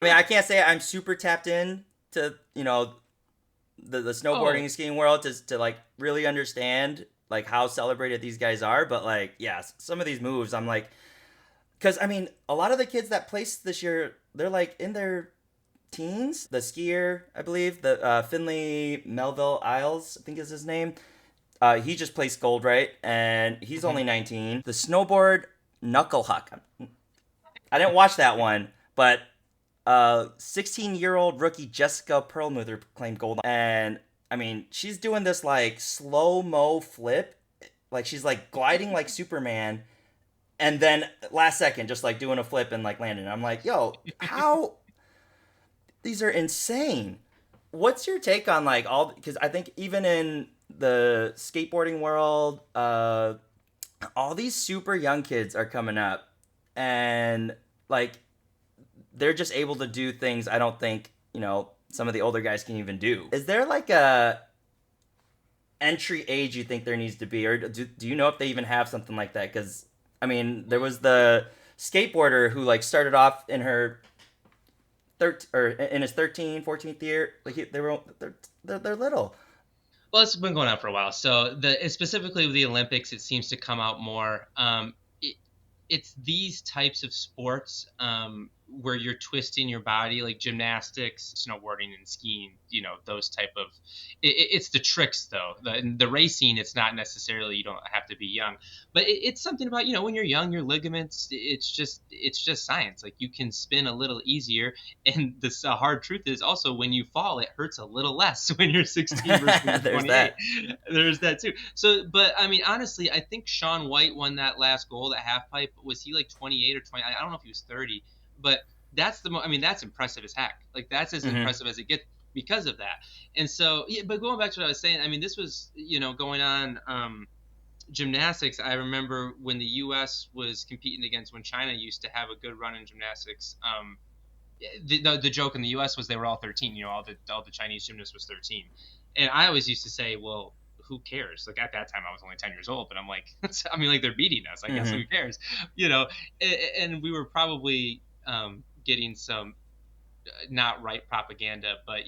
I mean, I can't say I'm super tapped in to, the snowboarding Oh, skiing world to like really understand like how celebrated these guys are, but like yeah, some of these moves I'm like, because I mean a lot of the kids that placed this year, they're like in their teens. The skier, I believe, the Finley Melville Isles, I think is his name. He just placed gold, right? And he's mhm. only 19. The snowboard knuckle huck, I didn't watch that one, but 16-year-old rookie Jessica Perlmuther claimed gold. And I mean, she's doing this like slow mo flip, like she's like gliding like Superman, and then last second just like doing a flip and like landing. I'm like, yo, how these are insane. What's your take on like all? Because I think even in the skateboarding world, all these super young kids are coming up, and like they're just able to do things I don't think some of the older guys can even do. Is there like a entry age you think there needs to be, or do you know if they even have something like that? Because I mean, there was the skateboarder who like started off in her or in his 13, 14th year. Like they're little. Well, it's been going on for a while. So specifically with the Olympics, it seems to come out more. It's these types of sports where you're twisting your body, like gymnastics, snowboarding, and skiing. Those type of. It's the tricks though. The racing, it's not necessarily, you don't have to be young, but it's something about when you're young, your ligaments. It's just science. Like you can spin a little easier, and the hard truth is also when you fall, it hurts a little less when you're 16 versus when you're There's 28. that. There's that too. So, but I mean, honestly, I think Shaun White won that last gold at half pipe. Was he like 28 or 20? I don't know if he was 30, but I mean, that's impressive as heck. Like that's as Mm-hmm. impressive as it gets because of that. And so, yeah, but going back to what I was saying, I mean, this was going on. Gymnastics. I remember when the U.S. was competing against when China used to have a good run in gymnastics. The joke in the U.S. was they were all 13. All the Chinese gymnasts was 13, and I always used to say, well, who cares? Like at that time, I was only 10 years old, but I'm like, I mean, like they're beating us. I guess Mm-hmm. who cares? You know, and we were probably getting some not right propaganda, but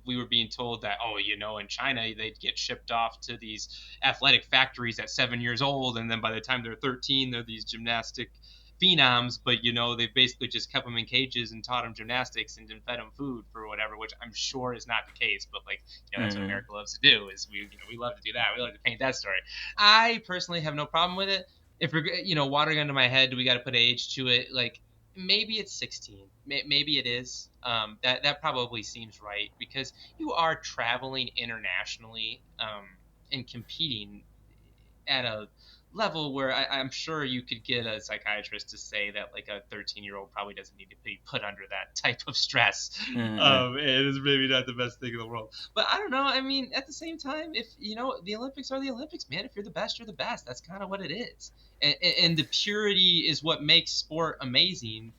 we were being told that in China they'd get shipped off to these athletic factories at 7 years old, and then by the time they're 13, they're these gymnastic phenoms. But they basically just kept them in cages and taught them gymnastics and then fed them food for whatever, which I'm sure is not the case. But like that's what Mm-hmm. America loves to do is we love to do that. We love to paint that story. I personally have no problem with it. If we're water gun to my head, do we got to put age to it? Like maybe it's 16. Maybe it is. That probably seems right because you are traveling internationally and competing at a level where I'm sure you could get a psychiatrist to say that like a 13-year-old probably doesn't need to be put under that type of stress. Mm-hmm. And it's maybe not the best thing in the world. But I don't know. I mean, at the same time, if the Olympics are the Olympics, man. If you're the best, you're the best. That's kind of what it is. And the purity is what makes sport amazing.